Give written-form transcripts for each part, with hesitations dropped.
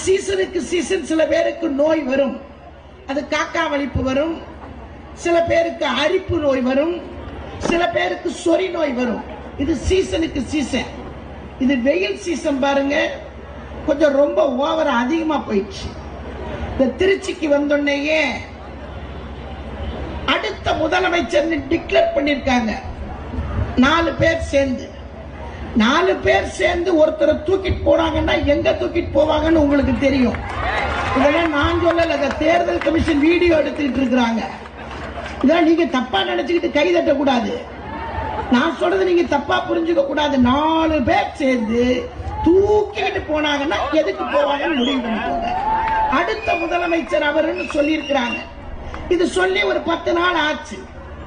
சீசனுக்கு சீசன் சில பேருக்கு நோய் வரும். அது காக்கா வலிப்பு வரும், சில பேருக்கு அரிப்பு நோய் வரும், சில பேருக்கு சொறி நோய் வரும். இது சீசனுக்கு சீசன். இது வெயில் சீசன் பாருங்க, கொஞ்சம் ரொம்ப ஓவரா அதிகமா போயிடுச்சு. இந்த திருச்சிக்கு வந்தோடனேயே அடுத்த முதலமைச்சர் டிக்ளேர் பண்ணிருக்காங்க. 4 பேர் சேர்ந்து ஒருத்தரை தூக்கிட்டு போறாங்கன்னா எங்க தூக்கிட்டு போவாங்கன்னு உங்களுக்கு தெரியும். இதெல்லாம் நான் சொல்லல, தேர்தல் கமிஷன் வீடியோ எடுத்துக்கிட்டு இருக்கிறாங்க. இதெல்லாம் நீங்க தப்பா நினைச்சுக்கிட்டு கை தட்ட கூடாது. நான் சொல்றது நீங்க தப்பா புரிஞ்சுக்க கூடாது. 4 பேர் சேர்ந்து தூக்கிட்டு போனாங்கன்னா எதுக்கு போவாங்கன்னு முடிவு பண்ணிக்கோங்க. அடுத்த முதலமைச்சர் அவருன்னு சொல்லி இருக்கிறாங்க. இது சொல்லி ஒரு 10 நாள் ஆச்சு.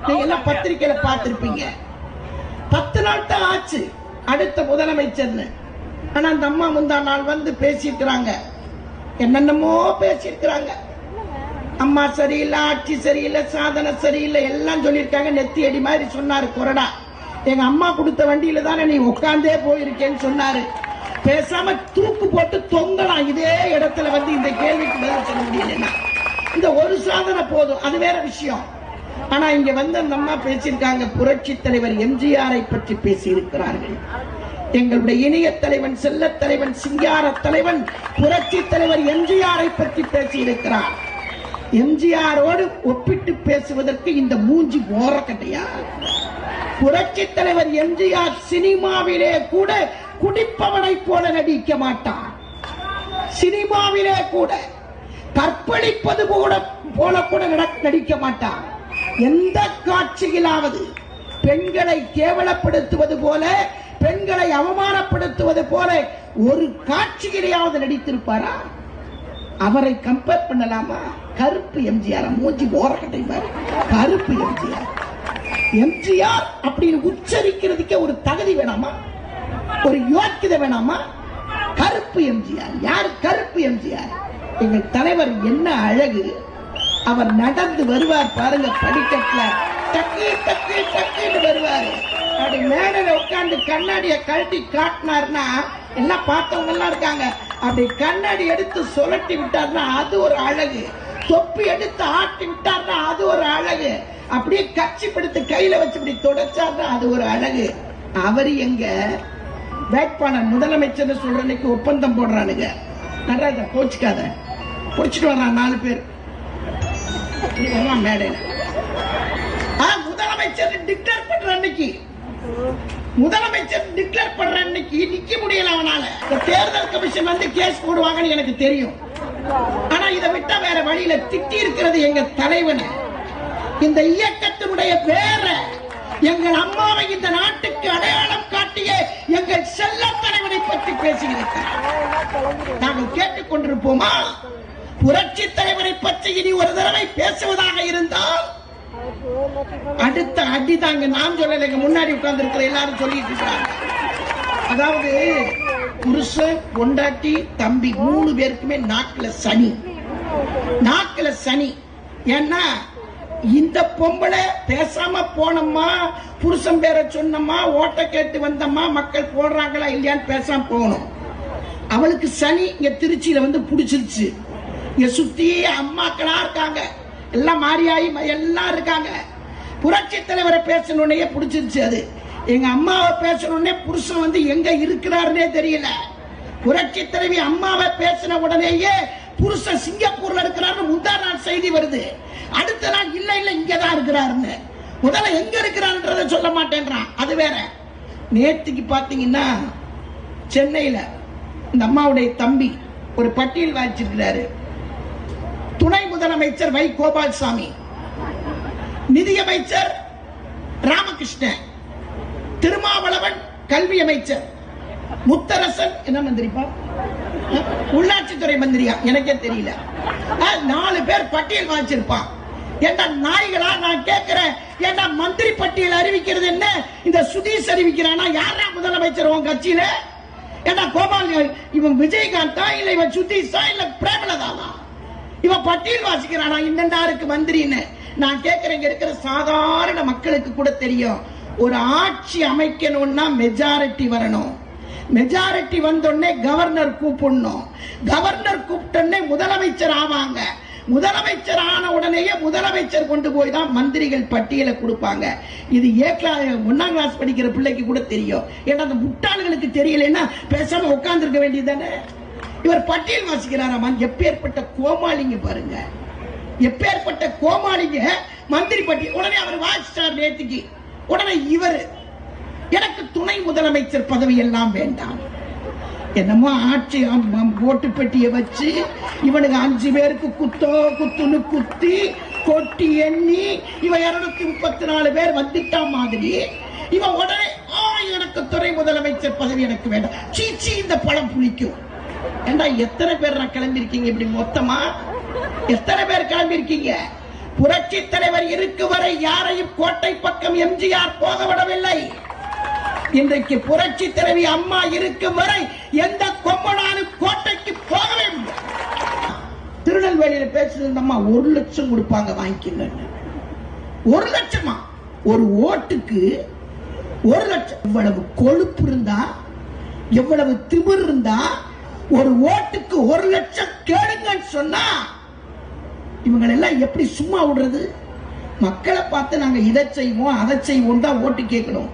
நீங்க எல்லாம் பத்திரிகையில பார்த்திருப்பீங்க. 10 நாள் தான் ஆச்சு அடுத்த முதலமைச்சர்னு. ஆனா அந்த அம்மா முந்தா நாள் வந்து பேசியிருக்கிறாங்க, என்னென்னமோ பேசியிருக்கிறாங்க. அம்மா சரியில்லை, ஆட்சி சரியில்லை, சாதனை சரியில்லை எல்லாம் சொல்லியிருக்காங்க. நெத்தி அடி மாதிரி சொன்னாரு கொரடா. எங்க அம்மா கொடுத்த வண்டியில தானே நீ உட்கார்ந்தே போயிருக்கேன்னு சொன்னாரு. பேசாம தூக்கு போட்டு தொங்கலாம் இதே இடத்துல வந்து இந்த கேள்விக்கு பதில் சொல்ல முடியலன்னா. இந்த ஒரு சாதனை போதும், அது வேற விஷயம். ஆனா இங்க வந்து அந்த அம்மா பேசியிருக்காங்க, புரட்சி தலைவர் எம்ஜிஆரை பற்றி பேசி இருக்கிறார்கள். எங்களுடைய இணைய தலைவன், செல்ல தலைவன், சிங்கார தலைவன், புரட்சி தலைவர் எம்ஜிஆரை பற்றி பேசி இருக்கிறார். எம்ஜிஆரோடு ஒப்பிட்டு பேசுவதற்கு இந்த மூஞ்சி ஓரக்கட்டையா? புரட்சி தலைவர் எம்ஜிஆர் சினிமாவிலே கூட குடிப்பவனை போல நடிக்க மாட்டான். சினிமாவிலே கூட கற்பழிப்பது போல கூட நடிக்க மாட்டான். எந்த காட்சியிலாவது பெண்களை கேவலப்படுத்துவது போல, பெண்களை அவமானப்படுத்துவது போல ஒரு காட்சியிலேயாவது நடித்திருப்பாரா? அவரை கம்பேர் பண்ணலாமா? கருப்பு எம்ஜிஆர், மூஞ்சி ஓரக்கட்டை பாரு, கருப்பு எம்ஜிஆர். எம்ஜிஆர் அப்படின்னு உச்சரிக்கிறதுக்கே ஒரு தகுதி வேணாமா? ஒரு யோக்கியதை வேணாமா? கருப்பு எம்ஜிஆர். யார் கருப்பு எம்ஜிஆர்? எங்கள் தலைவர் என்ன அழகு! அவர் நடந்து வருவார் பாருங்க, படிக்கட்டுல டக்கு டக்கு டக்குன்னு வருவாரு. அப்படி மேடையில உட்கார்ந்து கண்ணாடியை கழட்டி காட்டினார்னா எல்லாம் பார்த்தவங்க எல்லாம் இருக்காங்க. அப்படி கண்ணாடி எடுத்து சுழட்டி விட்டார்னா அது ஒரு அழகு. தொப்பி எடுத்து ஆட்டி விட்டார்னா அது ஒரு அழகு. அப்படியே கட்சி பிடித்து கையில வச்சு இப்படி தொடச்சார்னா அது ஒரு அழகு. அவர் எங்க வேட்பாளர் முதலமைச்சர் சொல்றதுக்கு ஒப்பந்தம் போடுறானுங்க. நடராஜா கோச்சுக்காத, புடிச்சிட்டு வர்றான் 4 பேர் மேடையில. முதலமைச்சர் டிக்ளேர் பண்ற அன்னைக்கு, முதலமைச்சர் டிக்ளேர் பண்ற அன்னைக்கு நிக்க முடியல அவனால. தேர்தல் கமிஷன் வந்து கேஸ் போடுவாங்கன்னு எனக்கு தெரியும். ஆனா இதை விட்டா வேற வழியில திட்டி இருக்கிறது எங்க தலைவனை. இந்த இயக்கத்தினுடைய பேர எங்கள் அம்மாவை இந்த நாட்டுக்கு அடையாளம் காட்டிய எங்கள் செல்ல தலைவனை பற்றி பேசுகிறேன். நாங்கள் கேட்டுக் கொண்டிருப்போமா? புரட்சி தலைவரை பற்றி இனி ஒரு தடவை பேசுவதாக இருந்தால் அடுத்த அடி தாங்க. நான் சொல்லல, முன்னாடி உட்கார்ந்து இருக்கிற எல்லாரும் சொல்லிட்டு இருக்காங்க. அதாவது புருஷன், பொண்டாட்டி, தம்பி 3 பேருக்குமே நாக்குல சனி, நாக்குல சனி. ஏன்னா இந்த பொம்பளை பேசாம போனோமா, புருஷன் பேரை சொன்னோமா, ஓட்ட கேட்டு வந்தோமா, மக்கள் போடுறாங்களா இல்லையான்னு பேசாம போகணும். அவளுக்கு சனி இங்க திருச்சியில வந்து புடிச்சிருச்சு. இங்க சுத்தி அம்மாக்களா இருக்காங்க, எல்லாம் மாரியாயி எல்லாம் இருக்காங்க. புரட்சி தலைவரை பேசணுன்னே புடிச்சிருச்சு. அது எங்க அம்மாவை பேசணுன்னே புருஷன் வந்து எங்க இருக்கிறாருன்னே தெரியல. புரட்சி தலைவி அம்மாவை பேசின உடனேயே புருஷன் சிங்கப்பூர்ல இருக்கிறாருன்னு முந்தா நாள் செய்தி வருது. அடுத்த நாள் இல்ல இல்ல இங்கதான் இருக்கிறாருன்னு. முதல்ல எங்க இருக்கிறாருன்றத சொல்ல மாட்டேன்றான். அது வேற. நேற்றுக்கு பாத்தீங்கன்னா சென்னையில இந்த அம்மாவுடைய தம்பி ஒரு பட்டியல் வாய்ச்சிருக்கிறாரு. துணை முதலமைச்சர் வை கோபால்சாமி, நிதியமைச்சர் ராமகிருஷ்ணன், திருமாவளவன் கல்வி அமைச்சர், முத்தரசன் என்ன மந்திரிப்பா, உள்ளாட்சித்துறை மந்திரியா எனக்கே தெரியல. 4 பேர் பட்டியல் வாய்ச்சிருப்பான். ஏண்டா நாய்களா? நான் கேட்கிறேன், ஏண்டா மந்திரி பட்டியல் அறிவிக்கிறது என்ன? இந்த சுதீஷ் அறிவிக்கிறானா? யாரா முதலமைச்சர் உன் கட்சியில? ஏண்டா கோபால், இவன் விஜயகாந்தா இல்ல இவன் சுதீஷா இல்ல பிரேமலதாவா? இவன் பட்டியல் வாசிக்கிறானா இன்னெண்டாருக்கு மந்திரின்னு? நான் கேட்கிறேன், இங்க இருக்கிற சாதாரண மக்களுக்கு கூட தெரியும். ஒரு ஆட்சி அமைக்கணும்னா மெஜாரிட்டி வரணும். மெஜாரிட்டி வந்தோடனே கவர்னர் கூப்பிடணும், கவர்னர் கூப்பிட்டோடனே முதலமைச்சர் ஆவாங்க, முதலமைச்சர் ஆன உடனேயே முதலமைச்சர் கொண்டு போய் தான் மந்திரிகள் பட்டியலை கொடுப்பாங்க. இது 1ஆம் கிளாஸ் படிக்கிற பிள்ளைக்கு கூட தெரியும். ஏன்னா அந்த முட்டாள்களுக்கு தெரியலன்னா பேசாம உட்கார்ந்துருக்க வேண்டியதானே. இவர் பட்டியல் வாசிக்கிறாராமா. எப்பேற்பட்ட கோமாளிங்க பாருங்க, எப்பேற்பட்ட கோமாளிங்க. மந்திரி பட்டியல் உடனே அவர் வாசிச்சார் நேற்றுக்கு. உடனே இவர் எனக்கு துணை முதலமைச்சர் பதவி எல்லாம் வேண்டாம், என்னமோ ஆட்சி ஓட்டு பெட்டியை வச்சு இவனுக்கு 5 பேருக்கு குத்துன்னு குத்தி கொட்டி எண்ணி இவன் 234 பேர் வந்துட்டா மாதிரி இவன் உடனே எனக்கு துணை முதலமைச்சர் பதவி எனக்கு வேண்டாம். சீச்சி, இந்த பழம் புளிக்கும். ஏண்டா எத்தனை பேர் கிளம்பிருக்கீங்க இப்படி மொத்தமா? எத்தனை பேர் கிளம்பிருக்கீங்க? புரட்சி தலைவர் இருக்கும் வரை யாரையும் கோட்டை பக்கம் எம்ஜிஆர் போக விடவில்லை. இன்றைக்கு புரட்சி தலைவி அம்மா இருக்கும் வரை எந்த கொம்பனாலும் கோட்டைக்கு போகவே முடியாது. திருநெல்வேலியில் பேசுறது அம்மா 1 லட்சம் கொடுப்பாங்க, வாங்கிக்கங்க. 1 லட்சமா? ஒரு ஓட்டுக்கு 1 லட்சம். இவ்வளவு கொழுப்பு இருந்தா, எவ்வளவு திமிர் இருந்தா ஒரு ஓட்டுக்கு 1 லட்சம் கேளுங்கன்னு சொன்னா இவங்க எல்லாம் எப்படி சும்மா விடுறது? மக்களை பார்த்து நாங்க இதை செய்வோம் அதை செய்வோம் தான் ஓட்டு கேட்கணும்,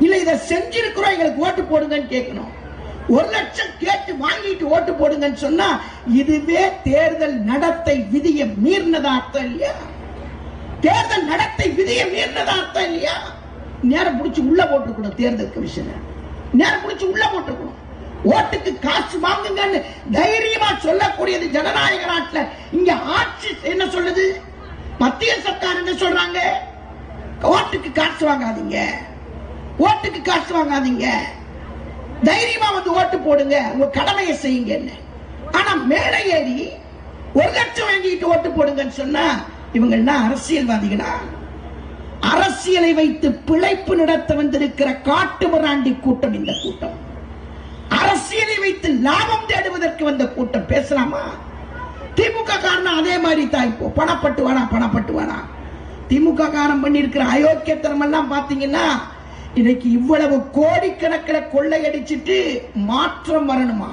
இல்ல இதை செஞ்சிருக்கிறோம் எங்களுக்கு ஓட்டு போடுங்கன்னு கேட்கணும். 1 லட்சம் கேட்டு வாங்கிட்டு ஓட்டு போடுங்கன்னு சொன்னா இதுவே தேர்தல் நடத்தை விதியை மீறினதா அர்த்தம் இல்லையா? தேர்தல் நடத்தை விதியை மீறினதா அர்த்தம் இல்லையா? நேரம் பிடிச்சி உள்ள போட்டுக்கணும். தேர்தல் கமிஷன் நேரம் பிடிச்சி உள்ள போட்டுக்கணும். ஓட்டுக்கு காசு வாங்குங்கன்னு தைரியமா சொல்லக்கூடியது ஜனநாயக நாட்டில். இங்க ஆட்சி என்ன சொல்லுது? மத்திய சர்க்கார் என்ன சொல்றாங்க? ஓட்டுக்கு காசு வாங்காதீங்க, ஓட்டுக்கு காசு வாங்காதீங்க, தைரியமா வந்து ஓட்டு போடுங்க, உங்க கடமையை செய்யுங்க. ஆனா மேலே ஏறி 1 லட்சம் வாங்கிட்டு ஓட்டு போடுங்கன்னு சொன்னா இவங்க என்ன அரசியல்வாதிகளா? அரசியலை வைத்து பிழைப்பு நடத்த வந்திருக்கிற காட்டு மிராண்டி கூட்டம் இந்த கூட்டம். அரசியலை வைத்து லாபம் தேடுவதற்கு வந்த கூட்டம். பேசலாமா? திமுக காரணம் அதே மாதிரி தான். இப்போ பணப்பட்டு வாடா திமுக காரணம் பண்ணி இருக்கிற அயோக்கியத்தனம் எல்லாம் பாத்தீங்கன்னா இன்னைக்கு இவ்வளவு கோடிக்கணக்கில் கொள்ளையடிச்சிட்டு மாற்றம் வரணுமா?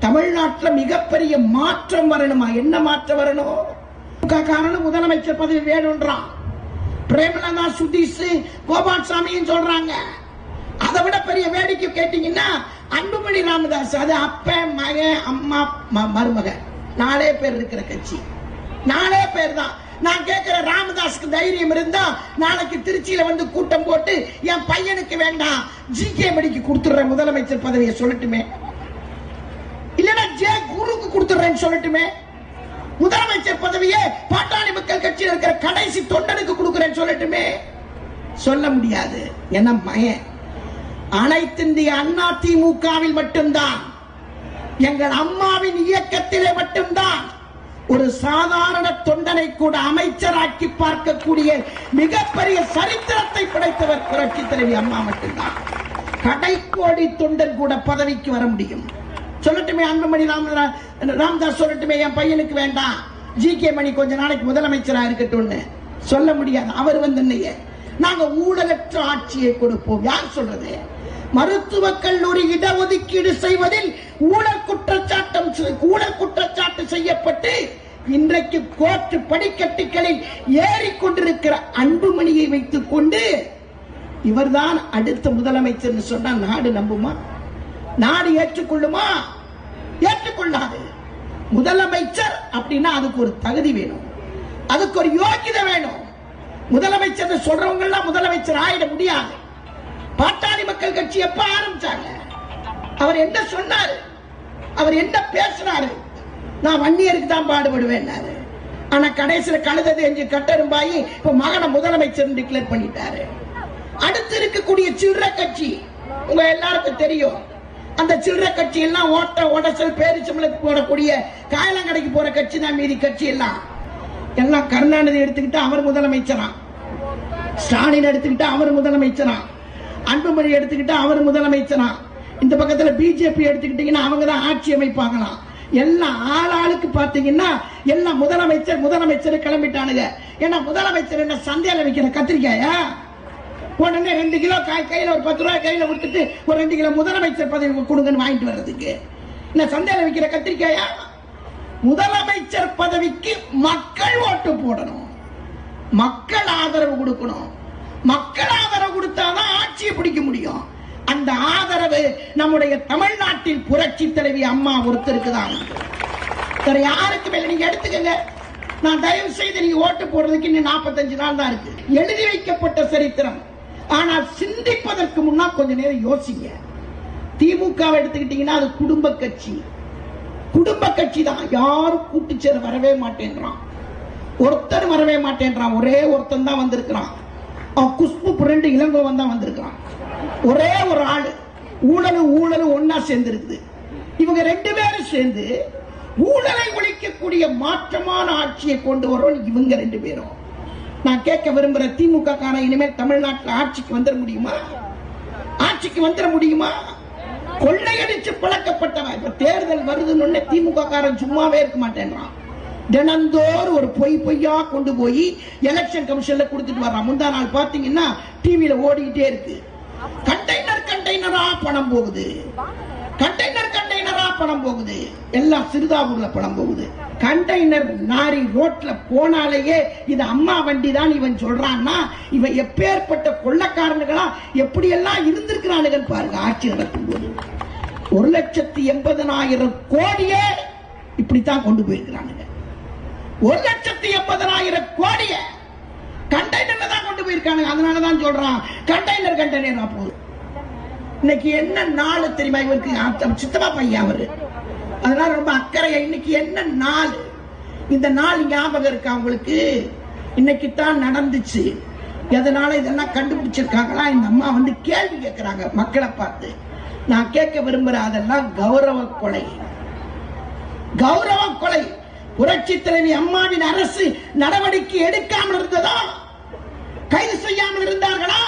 தமிழ்நாட்டில் மிகப்பெரிய மாற்றம் வரணுமா? என்ன மாற்றம் வரணும்? காரணம் முதலமைச்சர் பதவி வேணும்ன்றான். பிரேமலதா, சுதீஷ், கோபால்சாமியும் சொல்றாங்க. அதை விட பெரிய வேடிக்கை கேட்டீங்கன்னா அன்புமணி ராமதாஸ், அது அப்ப மகன் அம்மா மருமக 4 பேர் இருக்கிற கட்சி, 4 பேர் தான். நான் கேட்கிற ராமதாஸ்க்கு தைரியம் இருந்தா நாளைக்கு திருச்சியில வந்து கூட்டம் போட்டு என் பையனுக்கு வேண்டாம் ஜிகே மணிக்கு கொடுத்துடுற முதலமைச்சர் பதவியை சொல்லட்டுமே, இல்லனா ஜே குருக்கு கொடுத்துடுறேன்னு சொல்லட்டுமே. முதலமைச்சர் பதவியை பாட்டாளி மக்கள் கட்சியில் இருக்கிற கடைசி தொண்டனுக்கு கொடுக்கிறேன்னு சொல்லட்டுமே. சொல்ல முடியாது. என்ன மகன் அனைத்திந்திய அண்ணா திமுகவில் மட்டும்தான், எங்கள் அம்மாவின் இயக்கத்திலே மட்டும்தான் ஒரு சாதாரண தொண்டனை கூட அமைச்சராக்கி பார்க்கக்கூடிய மிகப்பெரிய சரித்திரத்தை படைத்தவர் புரட்சி தலைவி அம்மா மட்டும்தான். கடைக்கோடி தொண்டன் கூட பதவிக்கு வர முடியும். சொல்லட்டுமே அன்புமணி ராமதாஸ் சொல்லட்டுமே என் பையனுக்கு வேண்டாம் ஜிகே மணி கொஞ்ச நாளைக்கு முதலமைச்சரா இருக்கட்டும் சொல்ல முடியாது. அவர் வந்து நாங்க ஊழலற்ற ஆட்சியை கொடுப்போம். யார் சொல்றது? மருத்துவக் கல்லூரி இடஒதுக்கீடு செய்வதில் ஊழல் குற்றச்சாட்டு செய்யப்பட்டு இன்றைக்கு கோர்ட் படிக்கட்டுகளில் ஏறிக்கொண்டிருக்கிற அன்புமணியை வைத்துக் கொண்டு இவர்தான் அடுத்த முதலமைச்சர் சொன்னா நாடு நம்புமா? நாடு ஏற்றுக்கொள்ளுமா? ஏற்றுக்கொள்ளாது. முதலமைச்சர் அப்படின்னா அதுக்கு ஒரு தகுதி வேணும், அதுக்கு ஒரு யோகிதை வேணும். முதலமைச்சர் சொல்றவங்க எல்லாம் முதலமைச்சர் ஆயிட முடியாது. பாட்டாளி மக்கள் கட்சி எப்ப ஆரம்பிச்சாங்க? அவர் என்ன சொன்னாரு? அவர் என்ன பேசினாரு? நான் வன்னியருக்கு தான் பாடுபடுவேன். ஆனா கடைசியில கழுதது எஞ்சு கட்டரும்பாயி இப்ப மகனை முதலமைச்சர் டிக்ளேர் பண்ணிட்டாரு. அடுத்து இருக்கக்கூடிய சில்லறை கட்சி உங்க எல்லாருக்கும் தெரியும். அந்த சில்லறை கட்சி எல்லாம் ஓட்ட உடசல் பேரிச்சம்பளத்துக்கு போடக்கூடிய காயலாங்கடைக்கு போற கட்சி தான். மீதி கட்சி எல்லாம் கருணாநிதி எடுத்துக்கிட்டு அவர் முதலமைச்சரா, ஸ்டாலின் எடுத்துக்கிட்டு அவர் முதலமைச்சரா, அன்புமணி எடுத்துக்கிட்டு அவர் முதலமைச்சரா, இந்த பக்கத்துல பிஜேபி எடுத்துக்கிட்டீங்கன்னா அவங்க தான் ஆட்சி அமைப்பாங்களாம். எல்லாம் ஆளாளுக்கு பாத்தீங்கன்னா எல்லாம் முதலமைச்சர் கிளம்பிட்டானுங்க. ஏன்னா முதலமைச்சர் என்ன சந்தையில வைக்கிற கத்திரிக்காயா? உடனே 2 கிலோ கையில ஒரு 10 ரூபாய் கையில கொடுத்துட்டு ஒரு 2 கிலோ முதலமைச்சர் பதவி கொடுங்கன்னு வாங்கிட்டு வர்றதுக்கு என்ன சந்தையில விற்கிற கத்திரிக்காயா? முதலமைச்சர் பதவிக்கு மக்கள் ஓட்டு போடணும், மக்கள் ஆதரவு கொடுக்கணும். மக்கள் ஆதரவு கொடுத்தாதான் ஆட்சியை பிடிக்க முடியும். அந்த ஆதரவு நம்முடைய தமிழ்நாட்டில் புரட்சி தலைவி அம்மா ஒருத்தருக்கு தான். வேற யாருக்கு மேல நீங்க எடுத்துக்கங்க. நான் தயவு செய்து நீங்க ஓட்டு போடுறதுக்கு இன்னும் 45 நாள் தான் இருக்கு. எழுதி வைக்கப்பட்ட சரித்திரம். ஆனால் சிந்திப்பதற்கு முன்னால் கொஞ்ச நேரம் யோசிங்க. திமுக எடுத்துக்கிட்டீங்கன்னா அது குடும்ப கட்சி. குடும்ப கட்சி தான். யாரும் கூட்டு சேர வரவே மாட்டேன்றான். ஒருத்தர் வரவே மாட்டேன்றான். ஒரே ஒருத்தன் தான் வந்திருக்கிறான். அவன் குஷ்பு புரண்டு இளங்கோவன் தான் வந்திருக்கிறான். ஒரே ஒரு ஆளு. ஊழலும் ஒன்னா சேர்ந்து இருக்குது. இவங்க 2 பேரும் சேர்ந்து ஊழலை ஒழிக்கக்கூடிய மாற்றமான ஆட்சியை கொண்டு வரோம். இவங்க 2 பேரும். நான் கேட்க விரும்புற திமுக கார இனிமேல் தமிழ்நாட்டில் ஆட்சிக்கு வந்துட முடியுமா? ஆட்சிக்கு வந்துட முடியுமா? கொள்ளையடிச்சு பழக்கப்பட்டவன். இப்ப தேர்தல் வருதுன்னு திமுக காரன் சும்மாவே இருக்க மாட்டேன்றான். தினந்தோறும் ஒரு பொய்யா கொண்டு போய் எலெக்ஷன் கமிஷன்ல கொடுத்துட்டு வர்றான். முந்தா நாள் பாத்தீங்கன்னா டிவியில ஓடிக்கிட்டே இருக்கு. கண்டெய்னரா பணம் போகுது, கண்டெய்னரா பணம் போகுது. எல்லாம் சிறுதாபூர்ல பணம் போகுது. கண்டெய்னர் லாரி ரோட்ல போனாலேயே இது அம்மா வண்டி தான் இவன் சொல்றான்னா இவன் எப்பேற்பட்ட கொள்ளக்காரனுகளா எப்படி எல்லாம் இருந்திருக்கிறானுங்க பாருங்க. ஆட்சி நடக்கும் போது 1,80,000 கோடியே இப்படித்தான் கொண்டு போயிருக்கிறானுங்க. 1,80,000 கோடிய கண்டெய்னர்ல தான் கொண்டு போயிருக்காங்க. அதனாலதான் சொல்றான் கண்டெய்னர் போகுது. இன்னைக்கு என்ன நாள் தெரியுமா? இவருக்கு சித்தப்பா பையன் அவரு. அதனால ரொம்ப அக்கறையா இன்னைக்கு என்ன நாள், இந்த நாள் ஞாபகம் இருக்கா உங்களுக்கு? இன்னைக்கு தான் நடந்துச்சு. எதனால இதெல்லாம் கண்டுபிடிச்சிருக்காங்களா? இந்த அம்மா வந்து கேள்வி கேட்கிறாங்க மக்களை பார்த்து. நான் கேட்க விரும்புற அதெல்லாம் கௌரவ கொலை. கௌரவ கொலை. புரட்சி தலைவி அம்மாவின் அரசு நடவடிக்கை எடுக்காமல் இருந்ததா? கைது செய்யாமல் இருந்தார்களா?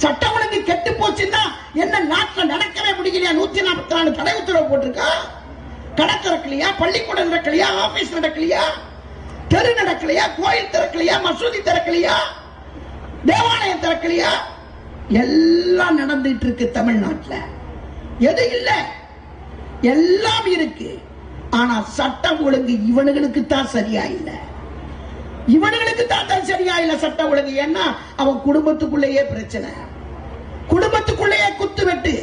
சட்ட ஒழுங்கு கெட்டு போச்சுன்னா என்ன நாட்டில் நடக்கவே முடியலையா? 144 தடை உத்தரவு போட்டிருக்கா? கடை திறக்கலையா? பள்ளிக்கூடம் நடக்கலையா? ஆபீஸ் நடக்கலையா? தெரு நடக்கலையா? கோயில் திறக்கலையா? மசூதி திறக்கலையா? தேவாலயம் திறக்கலையா? எல்லாம் நடந்துட்டு இருக்கு தமிழ்நாட்டில். எது இல்ல? எல்லாம் இருக்கு. ஆனா சட்டம் ஒழுங்கு இவனுங்களுக்கு தான் சரியா இல்லை. இவனுங்களுக்கு தான் சரியா இல்ல சட்டம் ஒழுங்கு. ஏன்னா அவன் குடும்பத்துக்குள்ளேயே பிரச்சனை, குடும்பத்துக்குள்ளேயே குத்து வெட்டு.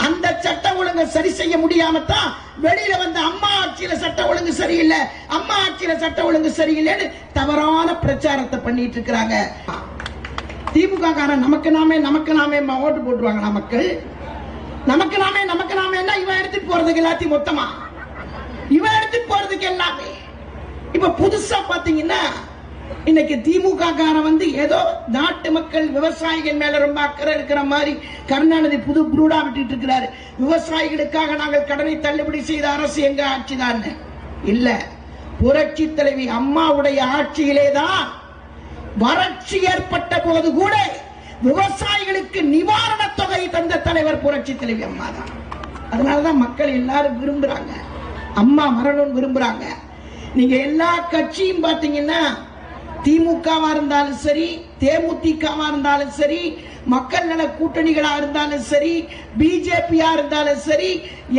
அந்த சட்ட ஒழுங்கு சரி செய்ய முடியாம தான் வெளியில வந்து அம்மா ஆட்சியில சட்ட ஒழுங்கு சரியில்லை, அம்மா ஆட்சியில சட்ட ஒழுங்கு சரியில்லைன்னு தவறான பிரச்சாரத்தை பண்ணிட்டு இருக்கிறாங்க. திமுக காரன் நமக்கு நாமே ஓட்டு போட்டுருவாங்க. மக்கள் நமக்கு நாமே இவன் எடுத்துட்டு போறதுக்கு எல்லாத்தையும் மொத்தமா இவன் எடுத்துட்டு போறதுக்கு எல்லாமே. இப்ப புதுசா பாத்தீங்கன்னா இன்னைக்கு திமுக காரன் வந்து ஏதோ நாட்டு மக்கள் விவசாயிகள் மேல ரொம்ப அக்கறை இருக்கிற மாதிரி கருணாநிதி புது புரூடா விட்டுட்டு இருக்கிறாரு. விவசாயிகளுக்காக நாங்கள் கடனை தள்ளுபடி செய்த அரசு எங்க ஆட்சி தான் இல்ல. புரட்சி தலைவி அம்மாவுடைய ஆட்சியிலேதான் வறட்சி ஏற்பட்ட போது கூட விவசாயிகளுக்கு நிவாரண தொகை தந்த தலைவர் புரட்சி தலைவி அம்மா தான். அதனாலதான் மக்கள் எல்லாரும் விரும்புறாங்க, அம்மா மரணம் விரும்புறாங்க. நீங்க எல்லா கட்சியும் பாத்தீங்கன்னா திமுகவா இருந்தாலும் சரி, தேமுதிகவா இருந்தாலும் சரி, மக்கள் நல கூட்டணிகளா இருந்தாலும் சரி, பிஜேபியா இருந்தாலும் சரி,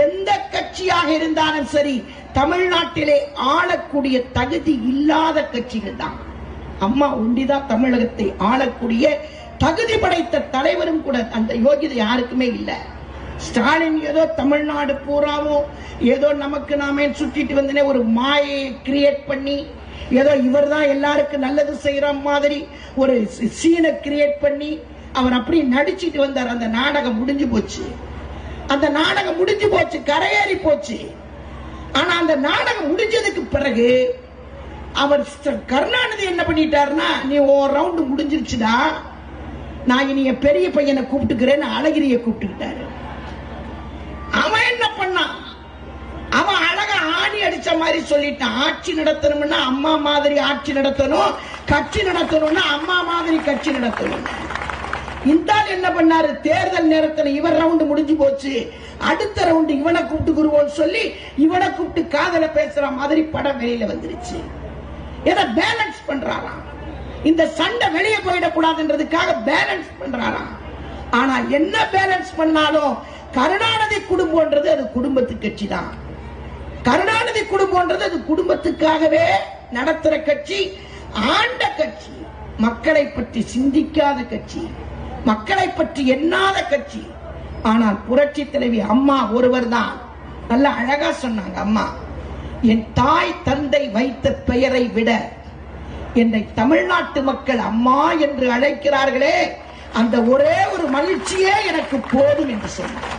எந்த கட்சியாக இருந்தாலும் சரி, தமிழ்நாட்டிலே ஆளக்கூடிய தகுதி இல்லாத கட்சிகள் தான். அம்மா ஒண்டிதான் தமிழகத்தை ஆளக்கூடிய தகுதி படைத்த தலைவரும் கூட. அந்த யோகிதை யாருக்குமே இல்லை. ஸ்டாலின் ஏதோ தமிழ்நாடு பூராவும் ஏதோ நமக்கு நாமே சுற்றிட்டு வந்தனே ஒரு மாயை கிரியேட் பண்ணி ஏதோ இவர் தான் எல்லாருக்கும் நல்லது செய்யற மாதிரி ஒரு சீனை கிரியேட் பண்ணி அவர் அப்படி நடிச்சிட்டு வந்தார். அந்த நாடகம் முடிஞ்சு போச்சு. அந்த நாடகம் முடிஞ்சு போச்சு, கரையேறி போச்சு. ஆனா அந்த நாடகம் முடிஞ்சதுக்கு பிறகு அவர் கருணாநிதி என்ன பண்ணிட்டாருன்னா, நீ ஒரு ரவுண்டு முடிஞ்சிருச்சுடா, நான் இனி என் பெரிய பையனை கூப்பிட்டுக்கிறேன்னு அழகிரியை கூப்பிட்டுக்கிட்டாரு. அவன் என்ன பண்ணான்? அவன் அழகா ஆணி அடிச்ச மாதிரி சொல்லிட்டான், ஆட்சி நடத்தணும்னா அம்மா மாதிரி ஆட்சி நடத்தணும், கட்சி நடத்தணும்னா அம்மா மாதிரி கட்சி நடத்தணும். இந்த என்ன பண்ணாரு? தேர்தல் நேரத்தில் இவர் ரவுண்டு முடிஞ்சு போச்சு, அடுத்த ரவுண்டு இவனை கூப்பிட்டுக்குருவோம் சொல்லி இவனை கூப்பிட்டு காதல பேசுற மாதிரி படம் வெளியில வந்துருச்சு. ஏதோ பேலன்ஸ் பண்றாராம். இந்த சண்டை வெளியே போயிடக்கூடாதுன்றதுக்காக பேலன்ஸ் பண்றாராம். ஆனா என்ன பேலன்ஸ் பண்ணாலும் கருணாநிதி குடும்பம்ன்றது அது குடும்பத்து கட்சி தான். கருணாநிதி குடும்பம்ன்றது அது குடும்பத்துக்காகவே நடத்துற கட்சி, ஆண்ட கட்சி, மக்களை பற்றி சிந்திக்காத கட்சி, மக்களை பற்றி எண்ணாத கட்சி. ஆனால் புரட்சி தலைவி அம்மா ஒருவர் தான் நல்ல அழகா சொன்னாங்க. அம்மா, என் தாய் தந்தை வைத்த பெயரை விட என்னை தமிழ்நாட்டு மக்கள் அம்மா என்று அழைக்கிறார்களே, அந்த ஒரே ஒரு மகிழ்ச்சியே எனக்கு போதும் என்று சொன்னார்.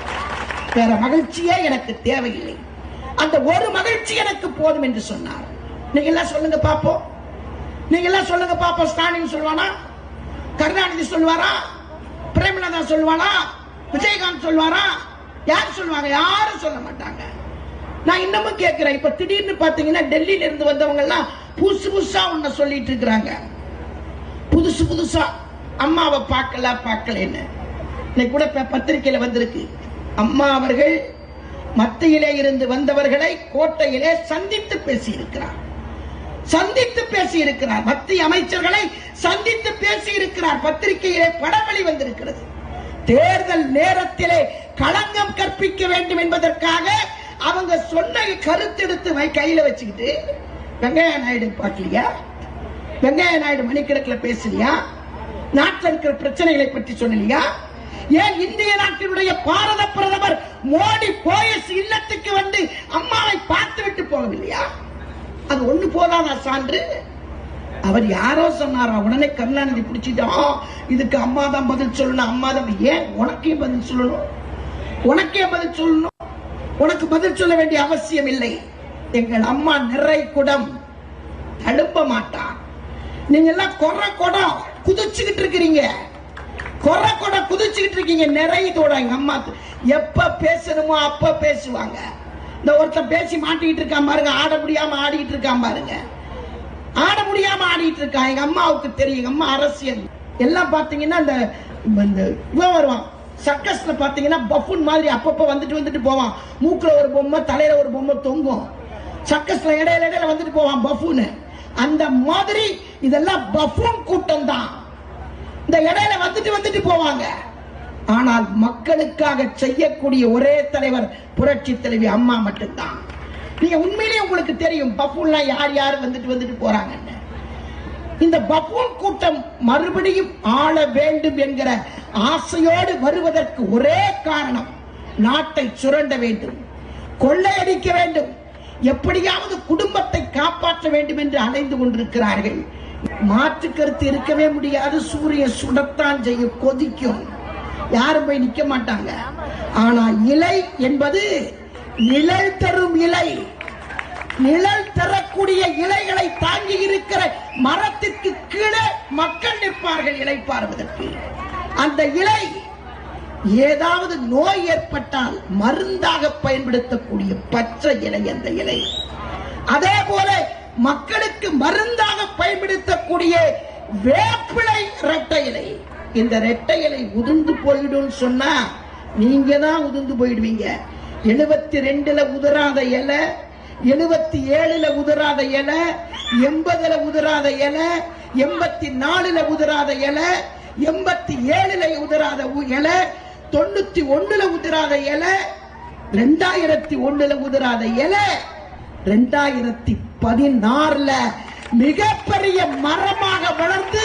வேற மகிழ்ச்சியே எனக்கு தேவையில்லை, அந்த ஒரு மகிழ்ச்சி எனக்கு போதும் என்று சொன்னார். நீங்க எல்லாம் சொல்லுங்க பாப்போம், நீங்க எல்லாம் சொல்லுங்க பாப்போம். ஸ்டாலின் சொல்வானா? கருணாநிதி சொல்வாரா? பிரேமலதா சொல்வானா? விஜயகாந்த் சொல்வாரா? யார் சொல்வாங்க? யாரும் சொல்ல மாட்டாங்க. நான் இன்னமும் கேட்கிறேன். இப்ப திடீர்னு பாத்தீங்கன்னா டெல்லியில இருந்து வந்தவங்க எல்லாம் புதுசு புதுசா ஒன்ன சொல்லிட்டு இருக்கிறாங்க. புதுசு புதுசா அம்மாவை பார்க்கலன்னு. இன்னைக்கு கூட பத்திரிகையில வந்திருக்கு, அம்மா அவர்கள் மத்தியிலே இருந்து வந்தவர்களை கோட்டையிலே சந்தித்து பேசியிருக்கிறார். மத்திய அமைச்சர்களை சந்தித்து பேசியிருக்கிறார். பத்திரிகையிலே படவெளி வந்திருக்கிறது. தேர்தல் நேரத்திலே களங்கம் கற்பிக்க வேண்டும் என்பதற்காக அவங்க சொன்ன கருத்தெடுத்து கையில வச்சுக்கிட்டு வெங்கையா நாயுடு பார்க்கலையா? வெங்கையா நாயுடு மணிக்கணக்கில் பேசலையா? நாட்டில் இருக்கிற பிரச்சனைகளை பற்றி சொல்லலையா? ஏன் இந்திய நாட்டினுடைய பாரத பிரதமர் மோடி போயஸ் இல்லத்துக்கு வந்து அம்மாவை பார்த்து விட்டு போகவில்லையா? அது ஒண்ணு போதாதா சான்று? அவர் யாரோ சொன்னாரா, உடனே கருணாநிதி பிடிச்சிட்டா இதுக்கு அம்மா தான் பதில் சொல்லணும், அம்மா தான். ஏன் உனக்கே பதில் சொல்லணும்? உனக்கே பதில் சொல்லணும்? உனக்கு பதில் சொல்ல வேண்டிய அவசியம் இல்லை. எங்கள் அம்மா நிறை குடம் தழும்ப மாட்டார். நீங்க எல்லாம் கொற கொடம் குதிச்சுக்கிட்டு இருக்கிறீங்க, கொற கொடம் குதிச்சுக்கிட்டு இருக்கீங்க. நிறையதோட எங்க அம்மா எப்ப பேசணுமோ அப்ப பேசுவாங்க. இந்த ஒருத்தன் பேசி மாட்டிக்கிட்டு இருக்கான் பாருங்க, ஆட முடியாம ஆடிட்டு இருக்கான் பாருங்க, ஆட முடியாம ஆடிட்டு இருக்கான். எங்க அம்மாவுக்கு தெரியும், எங்க அம்மா அரசியல் எல்லாம் பாத்தீங்கன்னா இந்த இவன் வருவான் சர்க்கஸ்ல பாத்தீங்கன்னா பஃபூன் மாதிரி அப்பப்ப வந்துட்டு போவான். மூக்குல ஒரு பொம்மை, தலையில ஒரு பொம்மை தொங்கும். சர்க்கஸ்ல இடையில வந்துட்டு போவான் பஃபூன். அந்த மாதிரி இதெல்லாம் பஃபூன் கூட்டம் தான். இந்த இடையில வந்துட்டு போவாங்க. ஆனால் மக்களுக்காக செய்யக்கூடிய ஒரே தலைவர் புரட்சி தலைவி அம்மா மட்டும்தான். நீங்க உண்மையிலேயே உங்களுக்கு தெரியும் பஃபூன்லாம் யார் வந்துட்டு போறாங்கன்னு. இந்த பஃபூன் கூட்டம் மறுபடியும் ஆள வேண்டும் என்கிற ஆசையோடு வருவதற்கு ஒரே காரணம், நாட்டை சுரண்ட வேண்டும், கொள்ளையடிக்க வேண்டும், எப்படியாவது குடும்பத்தை காப்பாற்ற வேண்டும் என்று அலைந்து கொண்டிருக்கிறார்கள். மாற்று கருத்து இருக்கவே முடியாது. சூரியன் சுடத்தான் செய்யும், கொதிக்கும், யாரும் போய் நிக்க மாட்டாங்க. ஆனா இலை என்பது நிழல் தரும் இலை, நிழல் தரக்கூடிய இலைகளை தாங்கி இருக்கிற மரத்திற்கு கீழே மக்கள் நிற்பார்கள் இலை பார்வதற்கு. அந்த இலை ஏதாவது நோய் ஏற்பட்டால் மருந்தாக பயன்படுத்தக்கூடிய பச்சை இலை அந்த இலை. அதே போல மக்களுக்கு மருந்தாக பயன்படுத்தக்கூடிய வேப்பிலை இரட்டை இலை. இந்த இரட்டை இலை உதிர்ந்து போயிடும் சொன்னா நீங்க தான் உதிர்ந்து போயிடுவீங்க. 72ல உதிராத இலை, 77ல உதிராத இலை, 80ல உதிராத இலை, 84ல உதிராத இலை, 87ல உதிராத இலை, 91ல உதிராத இலை, 2001ல உதிராத இலை, 2016ல மிகப்பெரிய மரமாக வளர்ந்து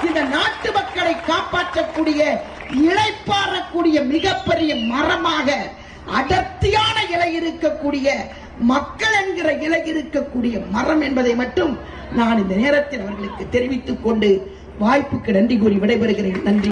இந்த நாட்டு மக்களை காப்பாற்றக்கூடிய, இளைப்பாறக்கூடிய மிகப்பெரிய மரமாக அடர்த்தியான இலை இருக்கக்கூடிய, மக்கள் என்கிற இலை இருக்கக்கூடிய மரம் என்பதை மட்டும் நான் இந்த நேரத்தில் அவர்களுக்கு தெரிவித்துக் கொண்டு வாய்ப்புக்கு நன்றி கூறி விடைபெறுகிறேன். நன்றி.